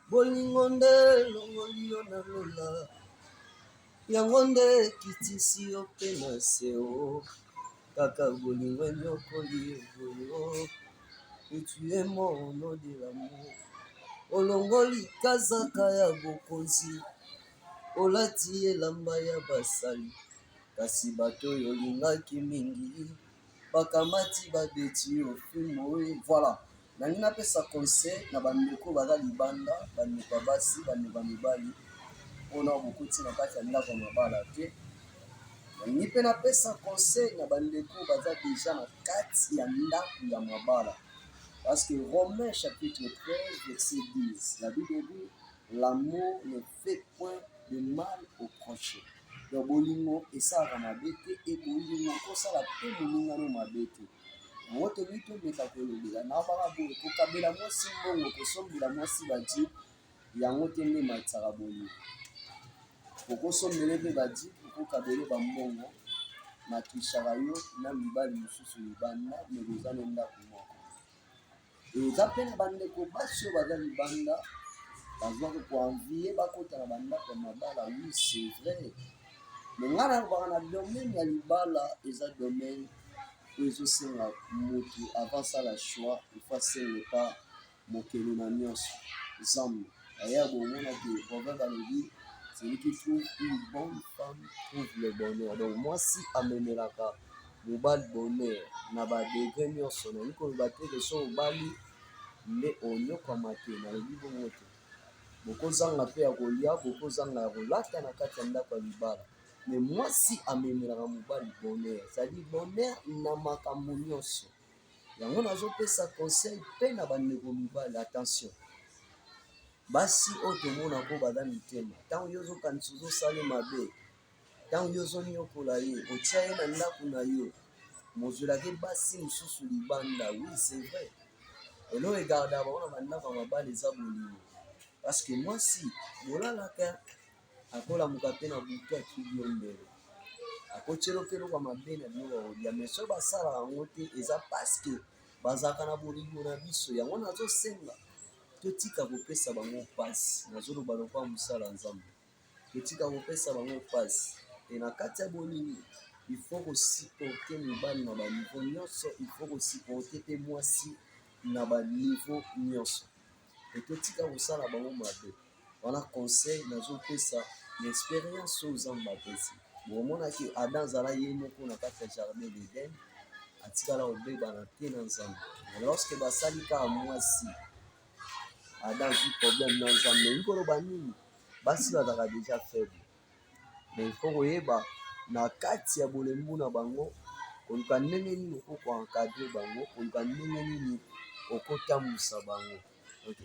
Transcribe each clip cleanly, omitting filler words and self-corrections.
bolingo nde longoli yo na lola yango nde ekitisi yo mpe na seo kaka bolingo enyokoli oyo etue mono de lamour olongoli kazaka ya bokonzi olati elamba ya basali kasi bato oyo olingaki mingi bakamati babeti ofimo voilà nalingi napesa conseil na bandeko baza libanda bandeko ya basi bandeko ya mibali mpona bokuti na kati ya ndako ya mabala te nalingi mpe napesa conseil na bandeko baza deja na kati ya ndako ya mabala parce que Romains chapitre 13 verset 10 la Bible dit l'amour ne fait point de mal au prochain donc bolingo esalaka mabe te e bolingo kosala mpe molingano mabe te yango tolingi tobeta kolobela na baka boye kokabela mwasi mbongo kosombela mwasi badi yango te nde matisaka bolingo okosombele mpe badi okokabele bambongo makishaka yo na mibali mosusu libanda me koza na ndako moko eza mpe na bandeko basi oyo baza libanda bazwaka koanvie bakota na bandako ya mabala oui c'est vrai me ngai nalobaka na domaine ya libala eza domaine oyo ezosenga motu avant sala choix ifo asenge pa mokili na nyonso zambe aya bomonaki proverbe alobi celui qui trouve une bonne femme trouve le bonheur donc mwasi amemelaka mobali bonheur na badegre nyonso nalingi koloba te ke so obali nde onyokama te nalobi bongo te bokozanga mpe ya kolia bokozanga ya kolata na kati ya ndako ya libala me mwasi amemelaka mobali bonheur cetadire bonheur na makambo nyonso yango nazopesa conseil mpe na bandeko mibali attention basi oyo tomona mpo baza mitema ntango yo ozokanisa ozosala mabe ntango yo ozonyokola ye otia ye na ndako na yo mozwelaki basi mosusu libanda oui c'est vrai elo egardaka bango na bandako ya mabala eza bolingo parce que mwasi bolalaka akolamuka mpe na butu akili yo mbele akotiela mpe eloko ya mabe na bino bakolia mais soki basalaka yango te eza parceke bazalaka na bolingo na biso yango nazosenga totika kopesa bango mpasi nazoloba lokwa mosala nzambe totika kopesa bango mpasi e na kati ya bolingo ifo kosiporte mibali na baniveau nyonso ifo kosiporte mpe mwasi na baniveau nyonso e totika kosala bango mabe wana conseil nazopesa na expérience oyo nzambe apesi bomonaki adam azala ye moko na kati ya jardin d'Eden atikala kobebana te na nzambe lorsque basali kaka mwasi adam azwi problème na nzambe elingi koloba nini basi bazalaka deja faible mais ifo koyeba na kati ya bolembu na bango koluka ndenge nini okoencadre bango koluka ndenge nini okotambusa bango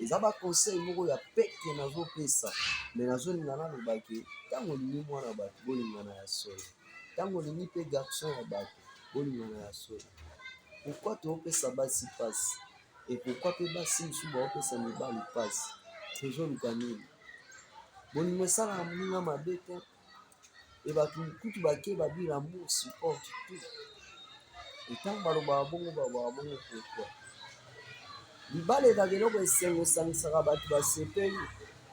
eza baconseil moko ya pete nazopesa me nazolinga nalobaki ntango olingi mwana bato bolingana ya solo ntango olingi mpe garçon ya bato bolingana ya solo pourkui toopesa basi mpasi e pourkui mpe basi mosusu baopesa mibali mpasi tozoluka nini bolingo esalaka moninga mabe te e bato kutu bake babila amour supporte tout etango balobaka bongo babaka bongo pourkui libala ezaka eloko esengo esangisaka bato basepeli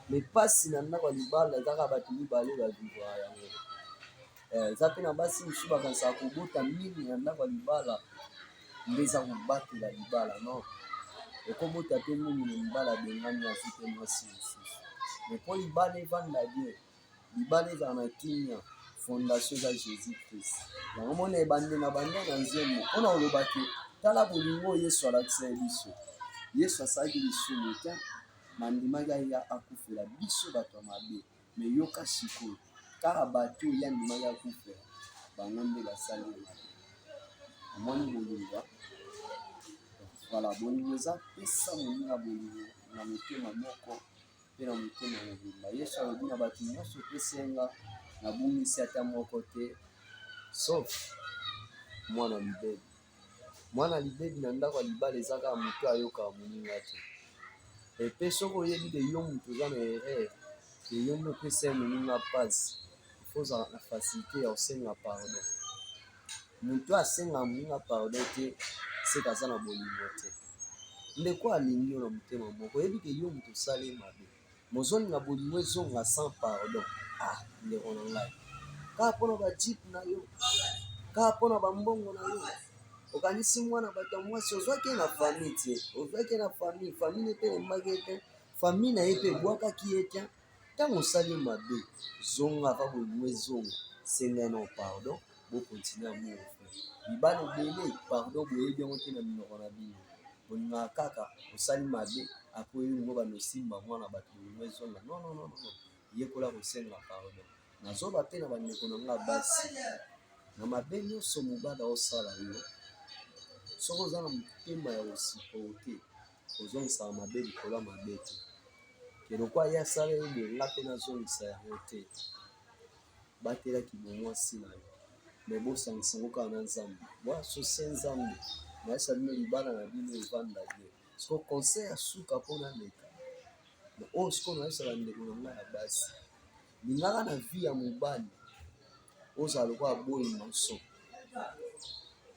me mpasi na ndako ya libala ezaka bato mibale bavivra yango eza mpe na basi mosusu bakanisaka kobota mingi na ndako ya libala nde eza kobatela libala non ekobota mpe mingi na libala bengani azwi mpe mwasi mosusu me mpo libala evanda bien libala ezala na kimia fondation eza jésus christ yango mona ebande na banda na nzembo mpona koloba te tala bolingo yesu alakisa ye biso yesu asalaki lisumu te mandimaki aya akufela biso bato ya mabe me yoka sikoyo kaka bato oyo andimaki akufela bango nde basali ye mabe omoni bolingo voilà bolingo eza pesa moninga bolingo na motema moko mpe na motema mobimba yesu alobi na bato nyonso opesenga nabungisi ata moko te sauf mwana libebi mwana libebi na ndako ya libala eza kaka moto ayokaka moninga te epe soki oyebi ke yo moto oza na erreur ke yo nde opesa ye moninga mpasi ifo ozala na facilité ya kosenga pardon moto asenga moninga pardon te seka aza na bolingo te ndeko alingi yo na motema moko oyebi ke yo moto osala ye mabe mozolinga bolingo ezonga sans pardon. Ah, ndeko na ngai, kaka mpona bajip na yo, kaka mpona bambongo na yo, okanisi mwana bato ya mwasi ozwaki na famille te, ozwaki na famille mpe elembaki ete famille na ye mpe ebwakaki ye te. Ntango osali mabe zonga ava bolingo ezonga, sengai na pardon, bokontinue amour frère. Mibali ebele pardon boyebi yango te na minoko na bino, bolingaka kaka osali mabe apo elingo banosimba mwana bato bolingo ezonga. Non, yekola kosenga pardon. Nazoba mpe na bandeko na nga basi, na mabe nyonso mobali osala yo, soki oza na motema ya kosiporte ozongisaka mabe likolo ya mabe te, kelokwa ye asala yo boye nga mpe nazongisa yango te. Batelaki bomwasi na yo me bosangisa yango kaka na nzambe, boasosie nzambe nayesa bino libala na bino evanda bien. Siko conseil ya suka mpona leka me oyo sikoyo nayesa bandeko na ngai ya basi, lingaka na vie ya mobali ozala lokola boyi maso.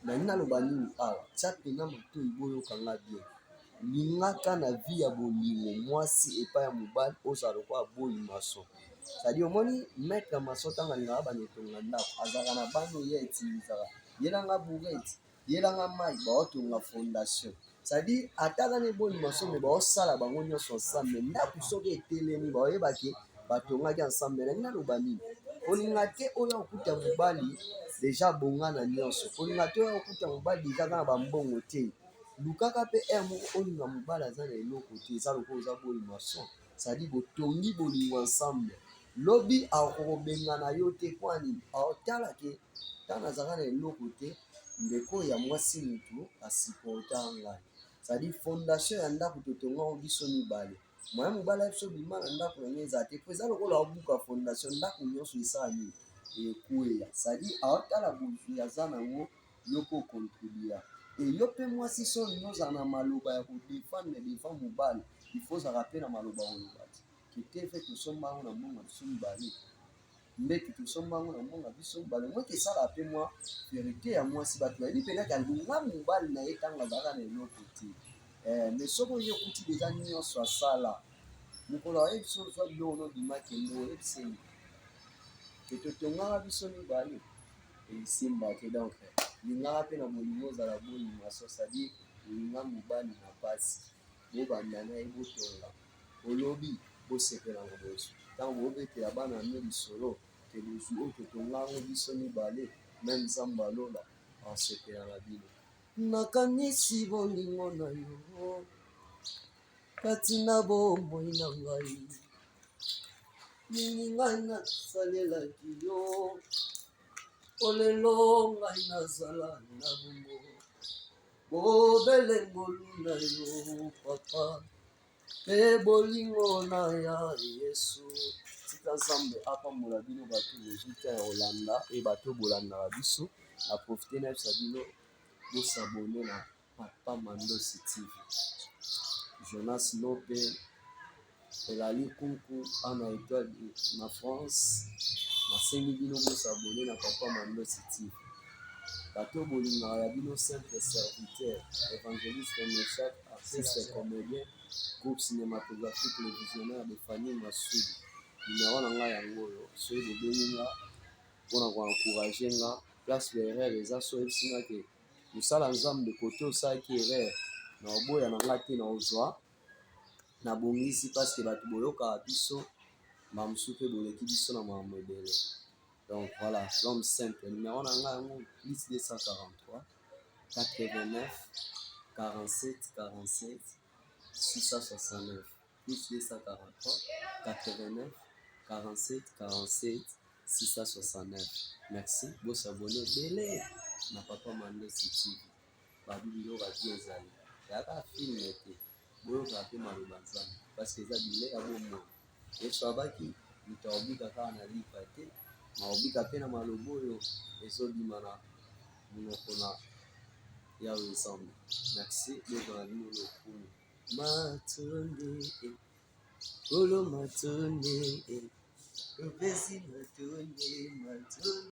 Na nini naloba nini awa, tia pena matoi boyokanga bien, lingaka na vie ya bolingo mwasi epai ya mobali ozala lokola boyi maso. C'est-à-dire omoni maître maso ntango alingaka banetonga ndako azalaka na bano ye etilisaka yelanga bourete yelanga mai baotonga fondation. C'est-à-dire ataka na eboyi maso me baosala bango nyonso ensemble, ndako soki etelemi baoyebaki batongaki ensemble. Na nini naloba nini, olinga te oyo okuta mobali deja bongana nyonso, olinga te oyo okuta mobali deja kaka bambongo te, lukaka mpe ere moko olinga mobali aza na eloko te, eza lokola oza boyi maso. C'est-à-dire botongi bolingo ensemble, lobi akobengana yo te kwa nini aotala ke ntango azalaka na eloko te ndeko ya mwasi mutu asiporta ngai. C'est-à-dire fondation ya ndako totonga biso mibale, moya mobali biso bima na ndako na ye eza te po eza lokola obuka fondation ndako nyonso esala nini ekweya. C'est-à-dire aotala bozwi aza nango yo mpo okontribua. E yo mpe mwasi so olingi ozala na maloba ya kodefendre mobali, ifo ozalaka mpe na maloba oloba te kete fe tosomba yango na mbongo biso mibale, mbeki tosomba yango na mbongo biso mibale. Moki esalaka mpe mwa verite ya mwasi, bato bayebi mpenaka alinga mobali na ye ntango azalaka na eloko te. Me soki oyo okuti deja nyonso asala, mokolo ayebi so ozwa biloko nobima kende oyebiseni ke totongaka biso mibale esimba te. Donc lingaka mpe na bolingo ozala boyi maso, c'est-à-dire olinga mobali na pasi bobanda na ye botonga, olobi bosepelango bozwi ntango bobetela bana no lisolo ke bozwi oyo totongango biso mibale me nzambe alola asepela na bino. Nakanisi bolingo na yo kati na bomoi na ngai, mingi ngai nasalelaki yo, olelo ngai nazala na bongo, bobele ngolu na yo papa mpe bolingo na ya Yesu. Tika Nzambe apambola bino bato bozwi te ya kolanda e bato bolandaka biso, na profite na yebisa bino bosabone na Papa Mandosi TV. Jonas Lope elali kunku ana étoile na France, nasengi bino bosabone na Papa Mandosi TV. Bato bolingaka ya bino simple serviteur, évangéliste Meshak, artiste comédien, groupe cinématographique le visionnaire de Fanny Masudi. Numéro na ngai yango oyo, soki bobengi nga mpona koencourage nga, place ya erreur eza so oyebisi nga ke mosala nzambe kote osalaki erreur na oboya na nga te na ozwa na bongisi, parceke bato boyokaka biso bamosusu mpe boleki biso na makambo ebele. Donc voilà, l'homme simple. Numéro na ngai yango plus 243 89 47 47 669, plus 243 89 47 47 669. Merci, vous abonnez belé na Papa Mandosi TV. Babi biloko ati ezali yaka filme te boyoka mpe maloba nzambe parce que eza bile ya bomoi yesu abaki moto aobika kaka na lipa te, maobika mpe na maloba oyo ezobima na monoko na yawe nzambe. Merci, bozala bino lokumu matonde olo matonde opesi matonde matonde.